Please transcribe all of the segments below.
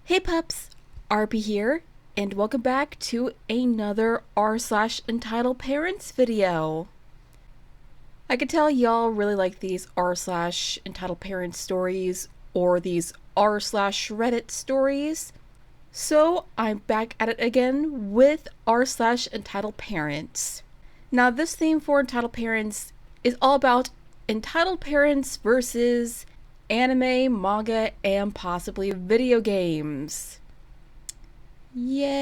Hey pups, RP here, and welcome back to another r/entitled parents video. I can tell y'all really like these r/entitled parents stories or these r/Reddit stories, so I'm back at it again with r/entitled parents. Now this theme for entitled parents is all about entitled parents versus anime, manga, and possibly video games. Yay!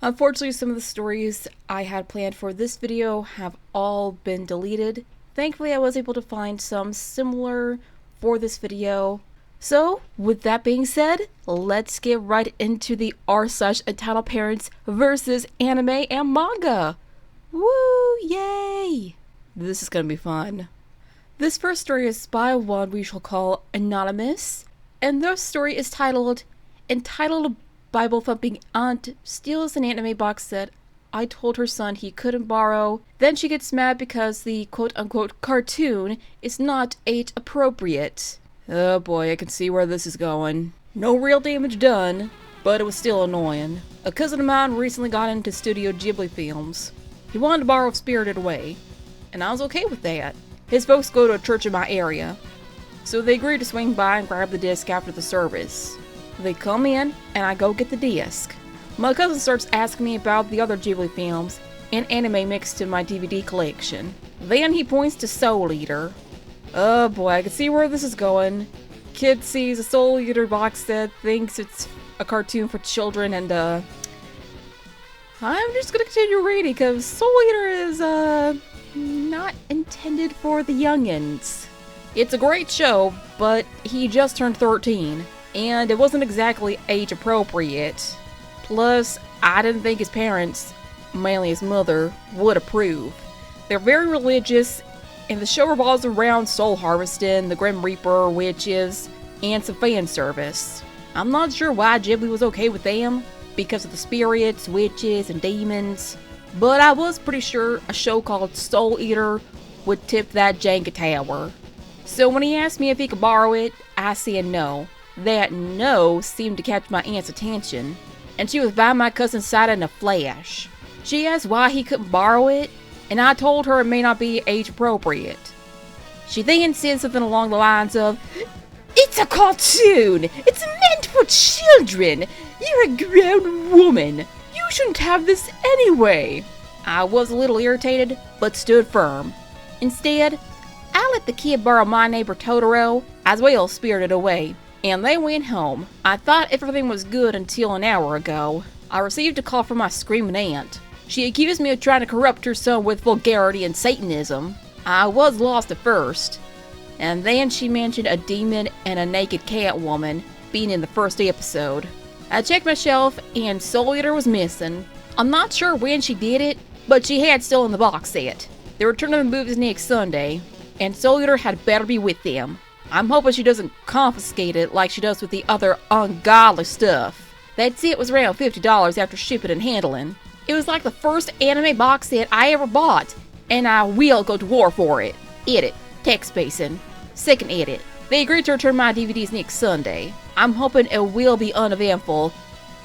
Unfortunately, some of the stories I had planned for this video have all been deleted. Thankfully, I was able to find some similar for this video. So, with that being said, let's get right into the r/entitled parents versus anime and manga. Woo! Yay! This is gonna be fun. This first story is by one we shall call Anonymous, and their story is titled, Entitled Bible-Thumping Aunt Steals an Anime Box Set I Told Her Son He Couldn't Borrow, then she gets mad because the quote-unquote cartoon is not age-appropriate. Oh boy, I can see where this is going. No real damage done, but it was still annoying. A cousin of mine recently got into Studio Ghibli films. He wanted to borrow Spirited Away, and I was okay with that. His folks go to a church in my area, so they agreed to swing by and grab the disc after the service. They come in, and I go get the disc. My cousin starts asking me about the other Ghibli films and anime mixed in my DVD collection. Then he points to Soul Eater. Oh boy, I can see where this is going. Kid sees a Soul Eater box set, thinks it's a cartoon for children, and I'm just gonna continue reading, because Soul Eater is, not intended for the youngins. It's a great show, but he just turned 13, and it wasn't exactly age appropriate. Plus, I didn't think his parents, mainly his mother, would approve. They're very religious, and the show revolves around soul harvesting, the Grim Reaper, witches, and some fan service. I'm not sure why Ghibli was okay with them, because of the spirits, witches, and demons. But I was pretty sure a show called Soul Eater would tip that Jenga tower. So when he asked me if he could borrow it, I said no. That no seemed to catch my aunt's attention, and she was by my cousin's side in a flash. She asked why he couldn't borrow it, and I told her it may not be age appropriate. She then said something along the lines of, "It's a cartoon! It's meant for children! You're a grown woman! You shouldn't have this anyway." I was a little irritated, but stood firm. Instead, I let the kid borrow My Neighbor Totoro, as well as Spirited Away, and they went home. I thought everything was good until an hour ago. I received a call from my screaming aunt. She accused me of trying to corrupt her son with vulgarity and Satanism. I was lost at first, and then she mentioned a demon and a naked cat woman being in the first episode. I checked my shelf, and Soul Eater was missing. I'm not sure when she did it, but she had stolen the box set. They were turning the movies next Sunday, and Soul Eater had better be with them. I'm hoping she doesn't confiscate it like she does with the other ungodly stuff. That set was around $50 after shipping and handling. It was like the first anime box set I ever bought, and I will go to war for it. Edit. Text spacing. Second edit. They agreed to return my DVDs next Sunday. I'm hoping it will be uneventful,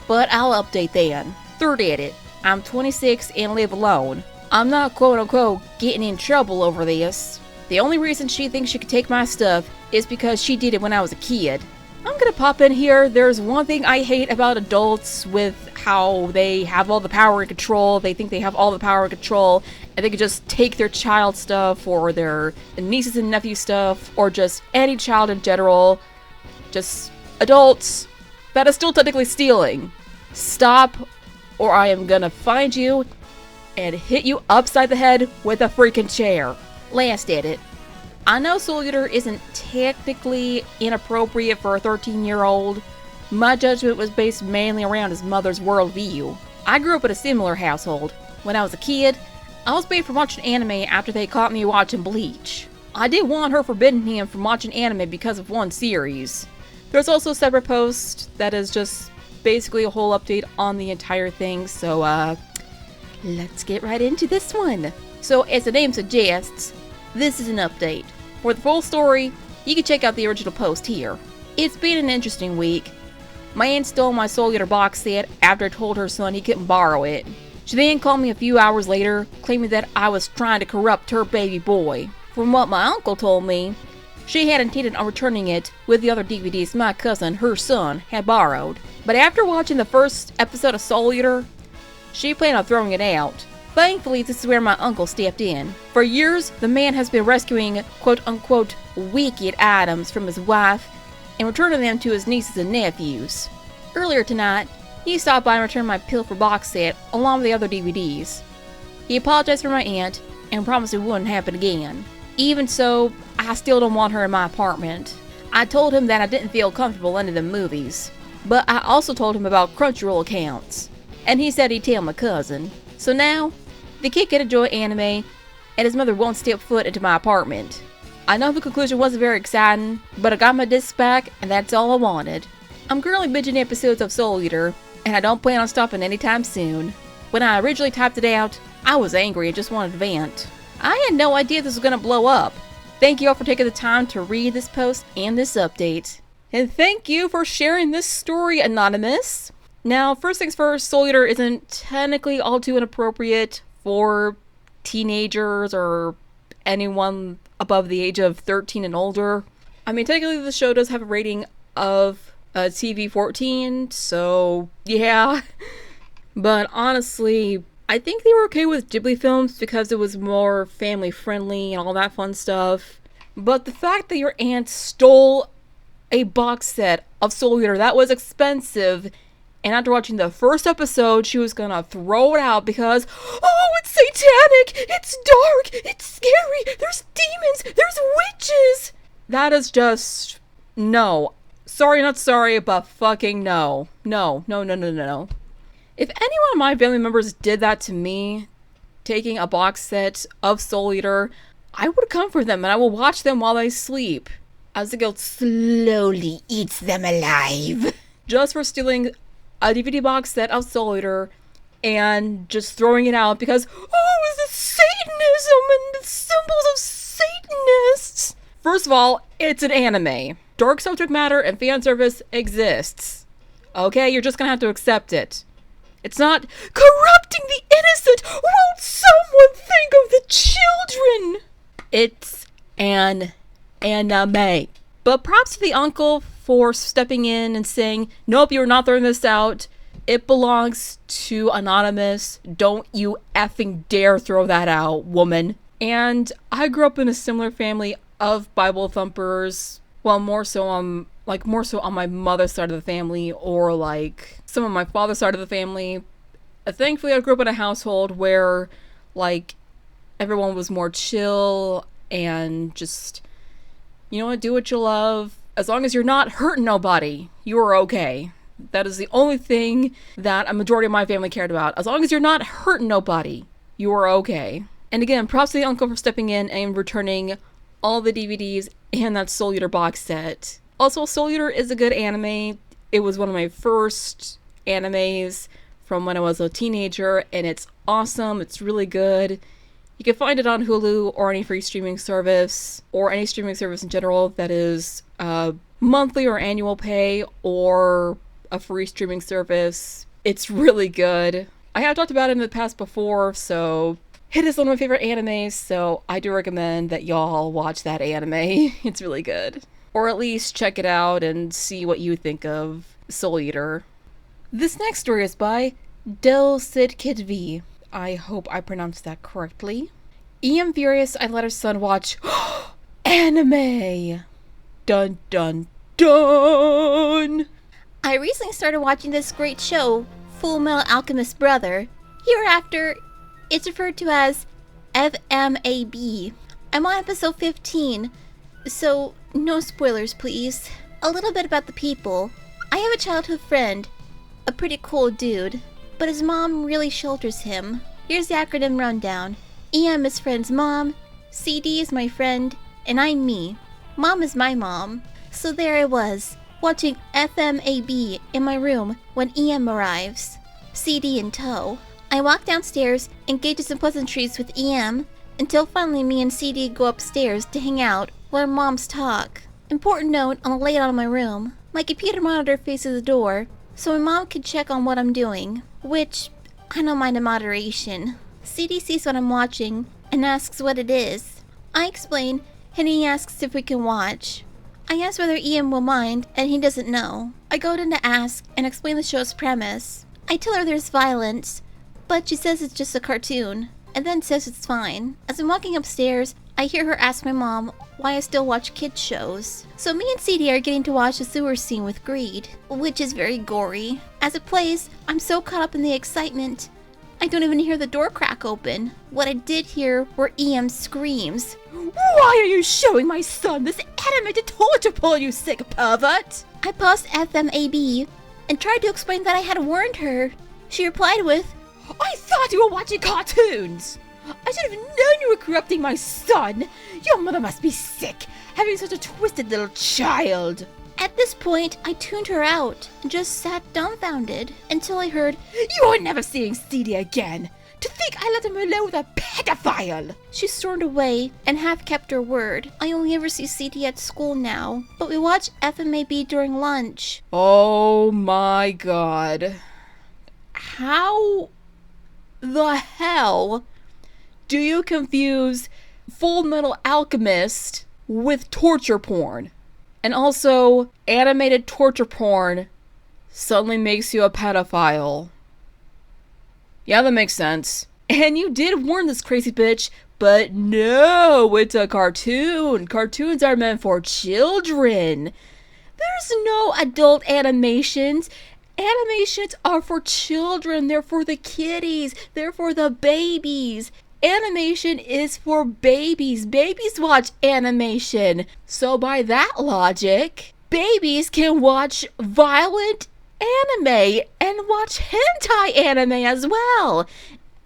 but I'll update then. Third edit. I'm 26 and live alone. I'm not quote-unquote getting in trouble over this. The only reason she thinks she could take my stuff is because she did it when I was a kid. I'm gonna pop in here. There's one thing I hate about adults with how they have all the power and control. They think they have all the power and control, and they can just take their child stuff or their nieces and nephew stuff or just any child in general. Just adults. That is still technically stealing. Stop, or I am gonna find you and hit you upside the head with a freaking chair. Last edit. I know Soul Eater isn't technically inappropriate for a 13-year-old. My judgment was based mainly around his mother's worldview. I grew up in a similar household. When I was a kid, I was banned from watching anime after they caught me watching Bleach. I did want her forbidding him from watching anime because of one series. There's also a separate post that is just basically a whole update on the entire thing, so let's get right into this one. So as the name suggests, this is an update. For the full story, you can check out the original post here. It's been an interesting week. My aunt stole my Soul Eater box set after I told her son he couldn't borrow it. She then called me a few hours later, claiming that I was trying to corrupt her baby boy. From what my uncle told me, she had intended on returning it with the other DVDs my cousin, her son, had borrowed. But after watching the first episode of Soul Eater, she planned on throwing it out. Thankfully, this is where my uncle stepped in. For years, the man has been rescuing quote-unquote wicked items from his wife and returning them to his nieces and nephews. Earlier tonight, he stopped by and returned my Pilfer box set along with the other DVDs. He apologized for my aunt and promised it wouldn't happen again. Even so, I still don't want her in my apartment. I told him that I didn't feel comfortable into the movies, but I also told him about Crunchyroll accounts, and he said he'd tell my cousin. So now, the kid can enjoy anime, and his mother won't step foot into my apartment. I know the conclusion wasn't very exciting, but I got my discs back, and that's all I wanted. I'm currently binging episodes of Soul Eater, and I don't plan on stopping anytime soon. When I originally typed it out, I was angry and just wanted to vent. I had no idea this was going to blow up. Thank you all for taking the time to read this post and this update. And thank you for sharing this story, Anonymous. Now, first things first, Soul Eater isn't technically all too inappropriate for teenagers or anyone above the age of 13 and older. I mean, technically the show does have a rating of TV 14, so yeah. But honestly, I think they were okay with Ghibli films because it was more family friendly and all that fun stuff. But the fact that your aunt stole a box set of Soul Eater that was expensive, and after watching the first episode, she was gonna throw it out because, oh, it's satanic, it's dark, it's scary, there's demons, there's witches. That is just, no. Sorry, not sorry, but fucking no. No. If any one of my family members did that to me, taking a box set of Soul Eater, I would comfort them and I will watch them while they sleep as the guilt slowly eats them alive. Just for stealing a DVD box set of Soul Eater and just throwing it out because, oh, it's the Satanism and the symbols of Satanists. First of all, it's an anime. Dark subject matter and fan service exists. Okay, you're just gonna have to accept it. It's not corrupting the innocent. Won't someone think of the children? It's an anime. But props to the uncle for stepping in and saying, nope, you're not throwing this out. It belongs to Anonymous. Don't you effing dare throw that out, woman. And I grew up in a similar family of Bible thumpers. Well, more so on my mother's side of the family, or like some of my father's side of the family. Thankfully, I grew up in a household where like everyone was more chill and just, you know what, do what you love. As long as you're not hurting nobody, you are okay. That is the only thing that a majority of my family cared about. As long as you're not hurting nobody, you are okay. And again, props to the uncle for stepping in and returning all the DVDs and that Soul Eater box set. Also, Soul Eater is a good anime. It was one of my first animes from when I was a teenager, and it's awesome. It's really good. You can find it on Hulu or any free streaming service, or any streaming service in general that is monthly or annual pay, or a free streaming service. It's really good. I have talked about it in the past before, so it is one of my favorite animes, so I do recommend that y'all watch that anime. It's really good. Or at least check it out and see what you think of Soul Eater. This next story is by Del Cid Kid V. I hope I pronounced that correctly. I'm furious I let her son watch anime. Dun dun dun. I recently started watching this great show, Full Metal Alchemist Brother. Hereafter, it's referred to as FMAB. I'm on episode 15, so no spoilers, please. A little bit about the people. I have a childhood friend, a pretty cool dude, but his mom really shelters him. Here's the acronym rundown. EM is friend's mom, CD is my friend, and I'm me. Mom is my mom. So there I was, watching FMAB in my room when EM arrives, CD in tow. I walk downstairs, engage in some pleasantries with EM, until finally me and CD go upstairs to hang out while moms talk. Important note on the layout of my room. My computer monitor faces the door, so my mom can check on what I'm doing, which I don't mind in moderation. CD sees what I'm watching and asks what it is. I explain, and he asks if we can watch. I ask whether Ian will mind, and he doesn't know. I go in to ask and explain the show's premise. I tell her there's violence, but she says it's just a cartoon, and then says it's fine. As I'm walking upstairs, I hear her ask my mom why I still watch kids shows. So me and CD are getting to watch the sewer scene with Greed, which is very gory. As it plays, I'm so caught up in the excitement, I don't even hear the door crack open. What I did hear were EM's screams. Why are you showing my son this animated torture porn, you sick pervert? I paused FMAB and tried to explain that I had warned her. She replied with, I thought you were watching cartoons. I should have known you were corrupting my son. Your mother must be sick, having such a twisted little child. At this point, I tuned her out and just sat dumbfounded until I heard, You are never seeing CD again. To think I let him alone with a pedophile. She stormed away and half kept her word. I only ever see CD at school now, but we watch FMAB during lunch. Oh my god. How the hell do you confuse Full Metal Alchemist with torture porn? And also, animated torture porn suddenly makes you a pedophile. Yeah, that makes sense. And you did warn this crazy bitch, but no, it's a cartoon. Cartoons are meant for children. There's no adult animations. Animations are for children. They're for the kiddies. They're for the babies. Animation is for babies. Babies watch animation. So by that logic, babies can watch violent anime and watch hentai anime as well.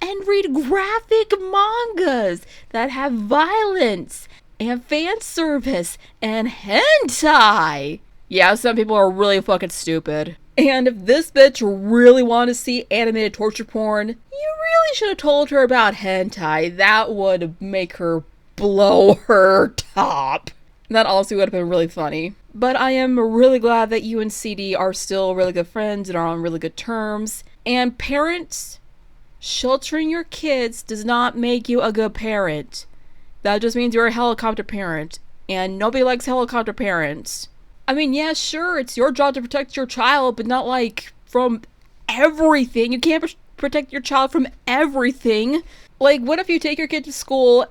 And read graphic mangas that have violence and fan service and hentai. Yeah, some people are really fucking stupid. And if this bitch really wanted to see animated torture porn, you really should have told her about hentai. That would make her blow her top. That also would have been really funny. But I am really glad that you and CD are still really good friends and are on really good terms. And parents, sheltering your kids does not make you a good parent. That just means you're a helicopter parent. And nobody likes helicopter parents. I mean, yeah, sure, it's your job to protect your child, but not, like, from everything. You can't protect your child from everything. Like, what if you take your kid to school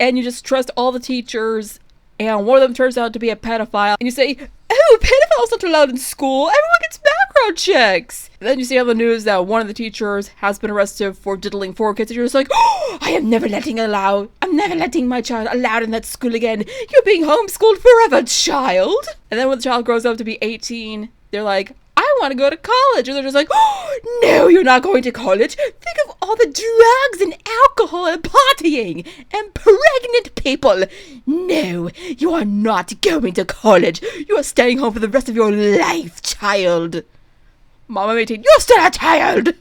and you just trust all the teachers and one of them turns out to be a pedophile and you say, oh, pedophiles not allowed in school. Everyone gets background checks. And then you see on the news that one of the teachers has been arrested for diddling 4 kids and you're just like, oh, I'm never letting my child allowed in that school again. You're being homeschooled forever, child. And then when the child grows up to be 18, they're like, I want to go to college. And they're just like, oh, no, you're not going to college. Think of all the drugs and alcohol and partying and pregnant people. No, you are not going to college. You are staying home for the rest of your life, child. Mom, I'm 18. You're still a child.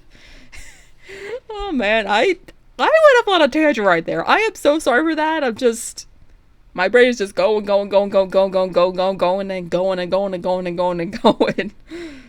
Oh, man, I went up on a tangent right there. I am so sorry for that. My brain is just going and going.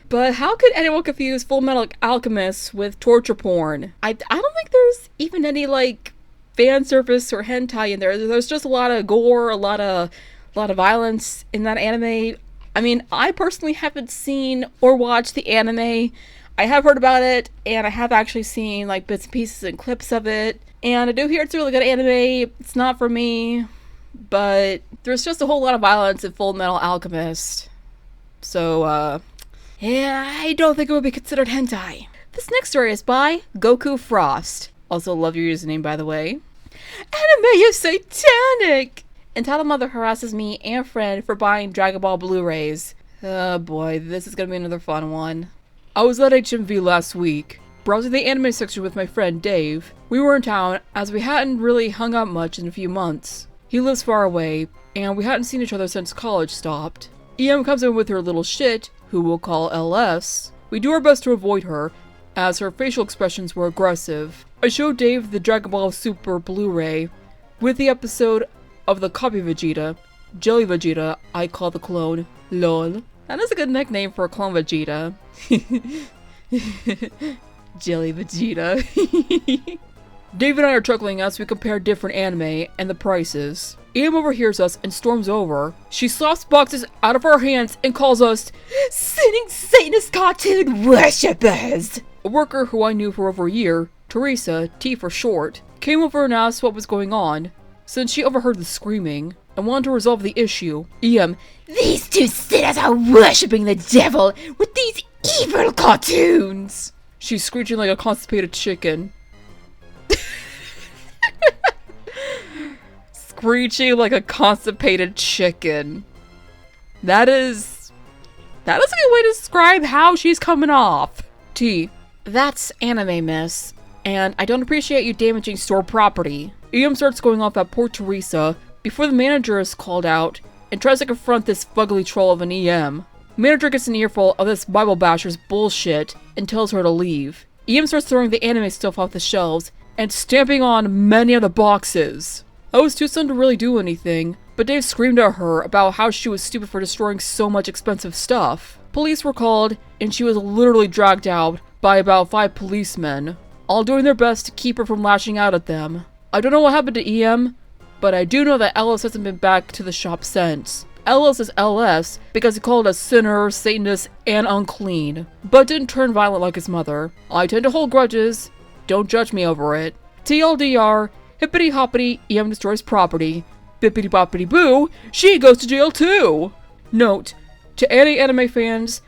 But how could anyone confuse Full Metal Alchemist with torture porn? I don't think there's even any, like, fan service or hentai in there. There's just a lot of gore, a lot of violence in that anime. I mean, I personally haven't seen or watched the anime. I have heard about it, and I have actually seen, like, bits and pieces and clips of it. And I do hear it's a really good anime. It's not for me. But there's just a whole lot of violence in Full Metal Alchemist. So, yeah, I don't think it would be considered hentai. This next story is by Goku Frost. Also, love your username, by the way. Anime is satanic! Entitled Mother harasses me and friend for buying Dragon Ball Blu-rays. Oh boy, this is gonna be another fun one. I was at HMV last week, browsing the anime section with my friend Dave. We were in town, as we hadn't really hung out much in a few months. He lives far away, and we hadn't seen each other since college stopped. EM comes in with her little shit, who we'll call LS. We do our best to avoid her, as her facial expressions were aggressive. I showed Dave the Dragon Ball Super Blu-ray, with the episode of the Copy Vegeta, Jelly Vegeta, I call the clone. LOL. That is a good nickname for a clone Vegeta. Jelly Vegeta. Dave and I are chuckling as we compare different anime and the prices. Em overhears us and storms over. She slaps boxes out of our hands and calls us sinning Satanist cartoon worshippers. A worker who I knew for over a year, Teresa, T for short, came over and asked what was going on, since she overheard the screaming and wanted to resolve the issue. Em, these two sinners are worshipping the devil with these evil cartoons. She's screeching like a constipated chicken. Screeching like a constipated chicken. That is a good way to describe how she's coming off. T, that's anime, miss. And I don't appreciate you damaging store property. Em starts going off at poor Teresa before the manager is called out and tries to confront this fugly troll of an EM. Manager gets an earful of this Bible basher's bullshit and tells her to leave. Em starts throwing the anime stuff off the shelves and stamping on many of the boxes. I was too stunned to really do anything, but Dave screamed at her about how she was stupid for destroying so much expensive stuff. Police were called, and she was literally dragged out by about 5 policemen, all doing their best to keep her from lashing out at them. I don't know what happened to EM, but I do know that Ellis hasn't been back to the shop since. Ellis is LS because he called us sinner, Satanist, and unclean, but didn't turn violent like his mother. I tend to hold grudges. Don't judge me over it. TLDR, hippity hoppity, EM destroys property. Bippity boppity boo, she goes to jail too! Note, to any anime fans,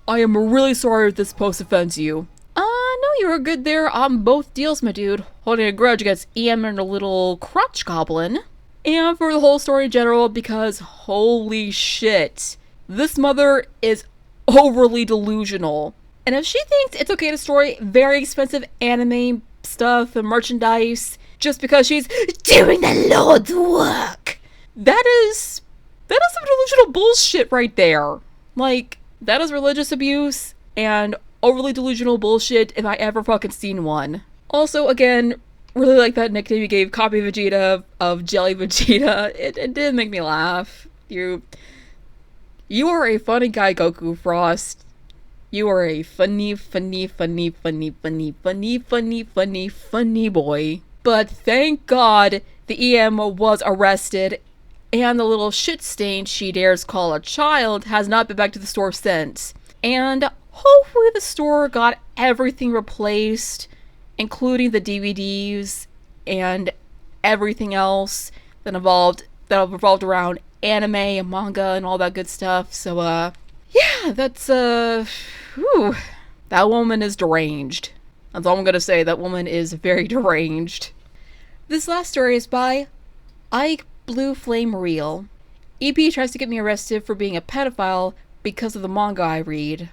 I am really sorry if this post offends you. No, you were good there on both deals, my dude. Holding a grudge against EM and a little crotch goblin. And for the whole story in general, because holy shit, this mother is overly delusional. And if she thinks it's okay to destroy very expensive anime stuff and merchandise just because she's doing the Lord's work, that is some delusional bullshit right there. Like, that is religious abuse and overly delusional bullshit if I ever fucking seen one. Also, again, really like that nickname you gave Copy Vegeta of Jelly Vegeta. It did make me laugh. You are a funny guy, Goku Frost. You are a funny boy. But thank God the EM was arrested, and the little shit stain she dares call a child has not been back to the store since. And hopefully the store got everything replaced, including the DVDs and everything else that revolved around anime and manga and all that good stuff. So, yeah, that's, whew, that woman is deranged. That's all I'm gonna say. That woman is very deranged. This last story is by Ike Blue Flame Real. EP tries to get me arrested for being a pedophile because of the manga I read.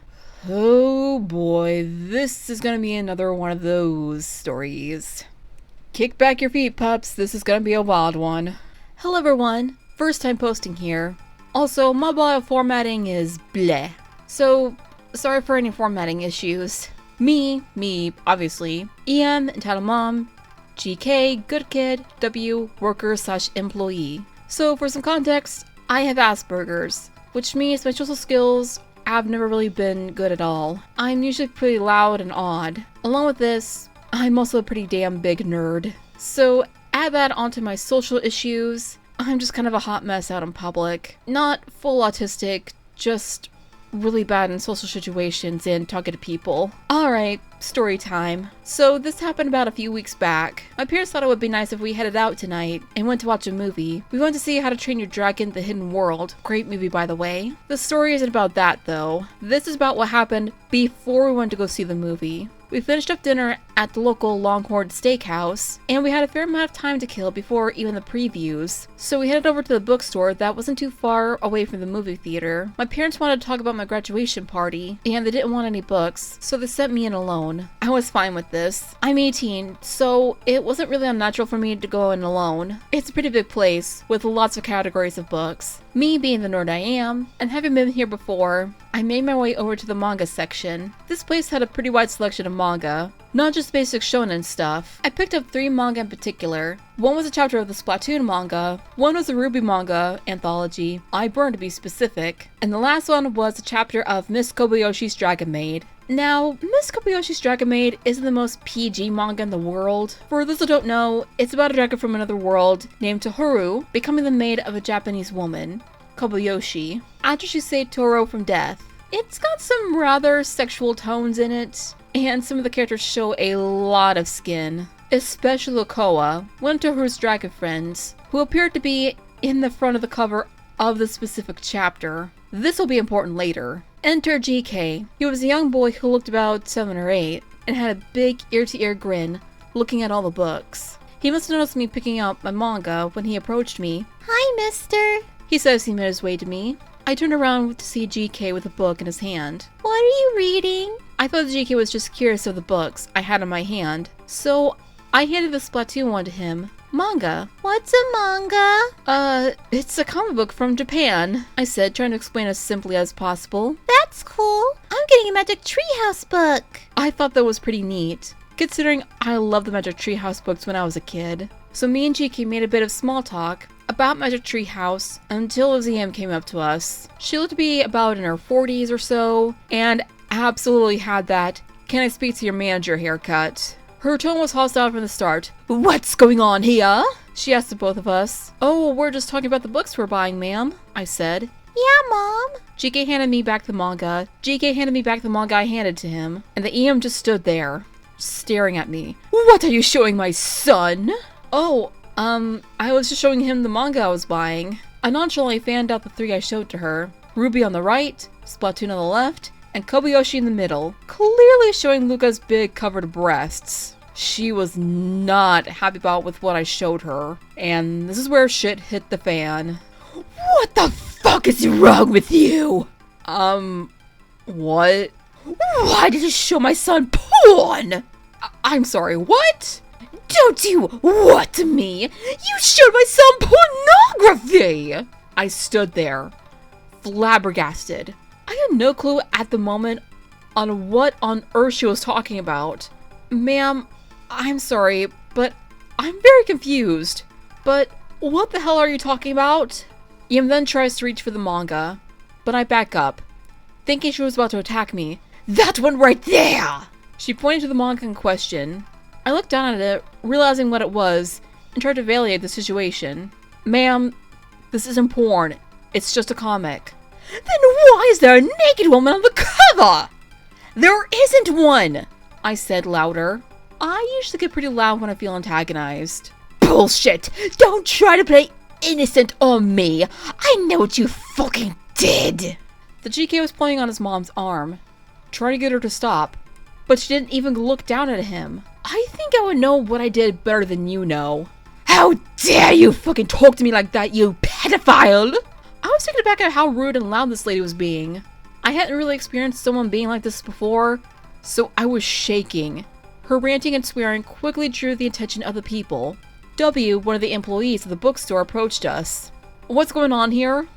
Oh boy, this is gonna be another one of those stories. Kick back your feet, pups. This is gonna be a wild one. Hello everyone. First time posting here. Also, my bio formatting is bleh. So, sorry for any formatting issues. Me, obviously. EM, entitled mom. GK, good kid. W, worker/employee. So, for some context, I have Asperger's, which means my social skills have never really been good at all. I'm usually pretty loud and odd. Along with this, I'm also a pretty damn big nerd. So, add that onto my social issues, I'm just kind of a hot mess out in public. Not full autistic, just really bad in social situations and talking to people. Alright, story time. So this happened about a few weeks back. My parents thought it would be nice if we headed out tonight and went to watch a movie. We went to see How to Train Your Dragon: The Hidden World. Great movie, by the way. The story isn't about that though. This is about what happened before we went to go see the movie. We finished up dinner at the local Longhorn Steakhouse, and we had a fair amount of time to kill before even the previews, so we headed over to the bookstore that wasn't too far away from the movie theater. My parents wanted to talk about my graduation party, and they didn't want any books, so they sent me in alone. I was fine with this. I'm 18, so it wasn't really unnatural for me to go in alone. It's a pretty big place, with lots of categories of books. Me being the nerd I am, and having been here before, I made my way over to the manga section. This place had a pretty wide selection of manga, not just basic shonen stuff. I picked up 3 manga in particular. One was a chapter of the Splatoon manga, one was a Ruby manga anthology, I Burn to be specific, and the last one was a chapter of Miss Kobayoshi's Dragon Maid. Now, Miss Kobayoshi's Dragon Maid isn't the most PG manga in the world. For those who don't know, it's about a dragon from another world named Tohuru becoming the maid of a Japanese woman, Kobayashi, after she saved Toro from death. It's got some rather sexual tones in it, and some of the characters show a lot of skin, especially Lukoa, one of Toru's dragon friends, who appeared to be in the front of the cover of the specific chapter. This will be important later. Enter GK. He was a young boy who looked about 7 or 8, and had a big ear-to-ear grin, looking at all the books. He must have noticed me picking up my manga when he approached me. Hi, mister. He says he made his way to me. I turned around to see GK with a book in his hand. What are you reading? I thought GK was just curious of the books I had in my hand, so I handed the Splatoon one to him. Manga. What's a manga? It's a comic book from Japan, I said, trying to explain as simply as possible. That's cool. I'm getting a Magic Treehouse book. I thought that was pretty neat, considering I loved the Magic Treehouse books when I was a kid. So me and GK made a bit of small talk about Magic Treehouse until Zm came up to us. She looked to be about in her 40s or so, and absolutely had that "can I speak to your manager" haircut. Her tone was hostile from the start. "What's going on here?" she asked the both of us. "Oh, we're just talking about the books we're buying, ma'am," I said. Yeah, Mom. GK handed me back the manga. GK handed me back the manga I handed to him, and the EM just stood there, staring at me. "What are you showing my son?" "Oh, I was just showing him the manga I was buying." I nonchalantly fanned out the 3 I showed to her. Ruby on the right, Splatoon on the left, and Kobayashi in the middle, clearly showing Luca's big covered breasts. She was not happy about with what I showed her, and this is where shit hit the fan. "What the fuck is wrong with you?" What? "Why did you show my son porn?" I'm sorry, what? "Don't you what to me? You showed my son pornography!" I stood there, flabbergasted. I had no clue at the moment on what on earth she was talking about. "Ma'am, I'm sorry, but I'm very confused. But what the hell are you talking about?" Yim then tries to reach for the manga, but I back up, thinking she was about to attack me. "That one right there!" She pointed to the manga in question. I looked down at it, realizing what it was, and tried to validate the situation. "Ma'am, this isn't porn. It's just a comic." "Then why is there a naked woman on the cover?" "There isn't one!" I said louder. I usually get pretty loud when I feel antagonized. "Bullshit! Don't try to play innocent on me! I know what you fucking did!" The GK was pulling on his mom's arm, trying to get her to stop, but she didn't even look down at him. I think I would know what I did better than you know. "How dare you fucking talk to me like that, you pedophile!" I was taken aback at how rude and loud this lady was being. I hadn't really experienced someone being like this before, so I was shaking. Her ranting and swearing quickly drew the attention of the people. W, one of the employees of the bookstore, approached us. "What's going on here?"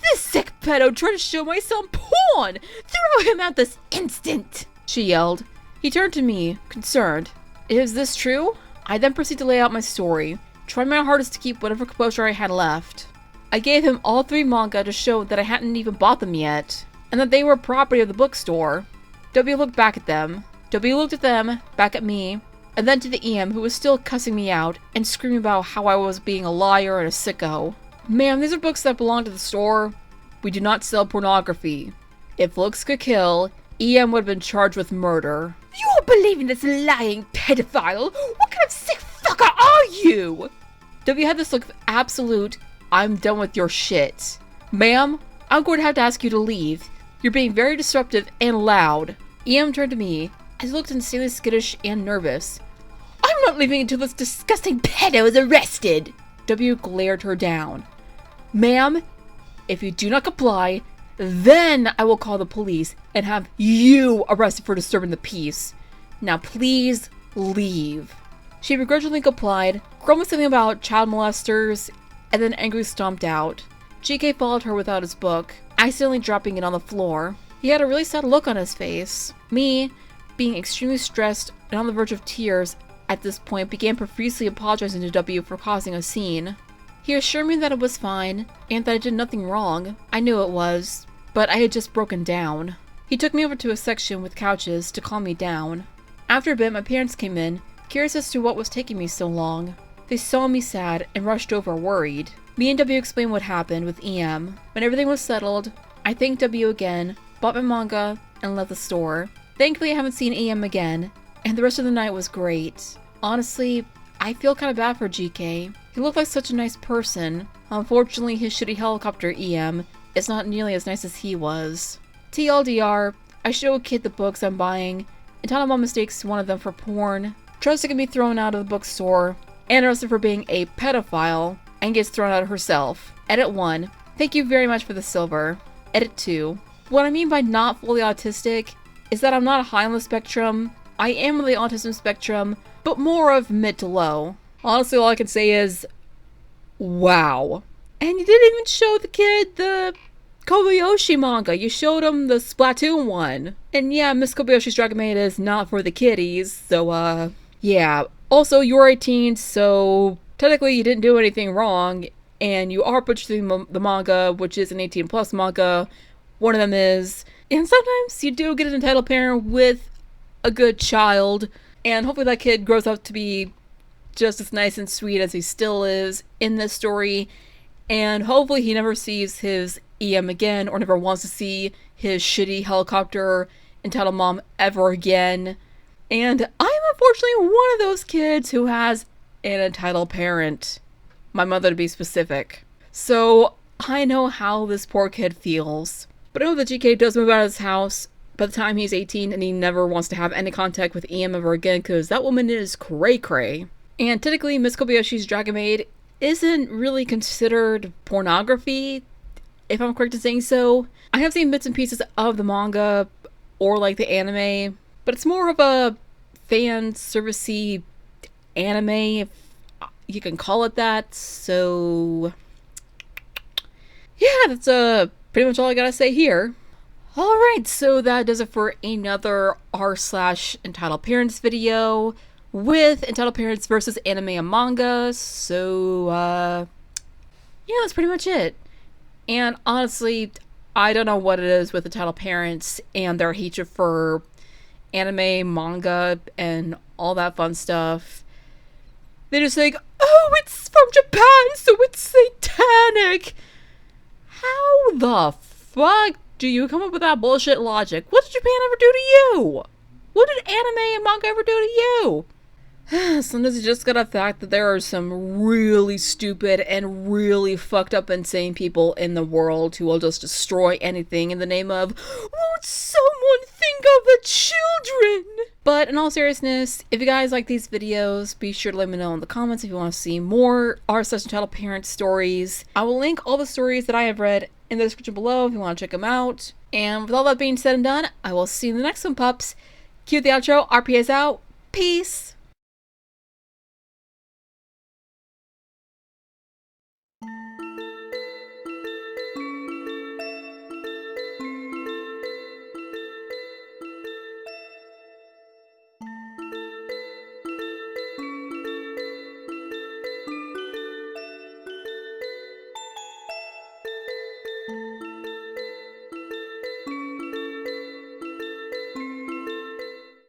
"This sick pedo tried to show my son porn! Throw him out this instant!" she yelled. He turned to me, concerned. "Is this true?" I then proceeded to lay out my story, trying my hardest to keep whatever composure I had left. I gave him all 3 manga to show that I hadn't even bought them yet, and that they were property of the bookstore. W looked back at them. W looked at them, back at me, and then to the EM, who was still cussing me out and screaming about how I was being a liar and a sicko. "Ma'am, these are books that belong to the store. We do not sell pornography. If looks could kill, EM would have been charged with murder." "You're believing this lying pedophile? What kind of sick fucker are you?" W had this look of absolute, "I'm done with your shit." "Ma'am, I'm going to have to ask you to leave. You're being very disruptive and loud." EM turned to me, as he looked insanely skittish and nervous. "I'm not leaving until this disgusting pedo is arrested." W glared her down. "Ma'am, if you do not comply, then I will call the police and have you arrested for disturbing the peace. Now please leave." She begrudgingly complied, grumbling something about child molesters, and then angrily stomped out. GK followed her without his book, accidentally dropping it on the floor. He had a really sad look on his face. Me, being extremely stressed and on the verge of tears at this point, began profusely apologizing to W for causing a scene. He assured me that it was fine, and that I did nothing wrong. I knew it was, but I had just broken down. He took me over to a section with couches to calm me down. After a bit, my parents came in, curious as to what was taking me so long. They saw me sad and rushed over worried. Me and W explained what happened with EM. When everything was settled, I thanked W again, bought my manga, and left the store. Thankfully, I haven't seen EM again, and the rest of the night was great. Honestly, I feel kind of bad for GK. He looked like such a nice person. Unfortunately, his shitty helicopter EM is not nearly as nice as he was. TLDR, I show a kid the books I'm buying, and Tanama mistakes one of them for porn, tries to get me thrown out of the bookstore, and arrested for being a pedophile, and gets thrown out herself. Edit 1. Thank you very much for the silver. Edit 2. What I mean by not fully autistic is that I'm not high on the spectrum. I am on the autism spectrum, but more of mid to low. Honestly, all I can say is, wow. And you didn't even show the kid the Kobayashi manga. You showed him the Splatoon one. And yeah, Miss Kobayashi's Dragon Maid is not for the kiddies, so yeah. Also, you're 18, so technically you didn't do anything wrong, and you are purchasing the manga, which is an 18 plus manga. One of them is. And sometimes you do get an entitled parent with a good child, and hopefully that kid grows up to be just as nice and sweet as he still is in this story, and hopefully he never sees his EM again, or never wants to see his shitty helicopter entitled mom ever again. And I'm unfortunately one of those kids who has an entitled parent, my mother to be specific. So I know how this poor kid feels. But I know that GK does move out of his house by the time he's 18, and he never wants to have any contact with EM ever again, because that woman is cray-cray. And technically, Miss Kobayashi's Dragon Maid isn't really considered pornography, if I'm correct in saying so. I have seen bits and pieces of the manga, or like the anime, but it's more of a fan servicey anime, if you can call it that. So yeah, that's pretty much all I gotta say here. Alright, so that does it for another r/entitled parents video with entitled parents versus anime and manga. So yeah, that's pretty much it. And honestly, I don't know what it is with entitled parents and their hatred for anime, manga, and all that fun stuff. They just think, oh, it's from Japan, so it's satanic. How the fuck do you come up with that bullshit logic? What did Japan ever do to you? What did anime and manga ever do to you? Sometimes you just gotta fact that there are some really stupid and really fucked up insane people in the world who will just destroy anything in the name of, won't someone think of the children? But in all seriousness, if you guys like these videos, be sure to let me know in the comments if you want to see more r/entitled parent stories. I will link all the stories that I have read in the description below if you want to check them out. And with all that being said and done, I will see you in the next one, pups. Cue the outro. RPS out. Peace.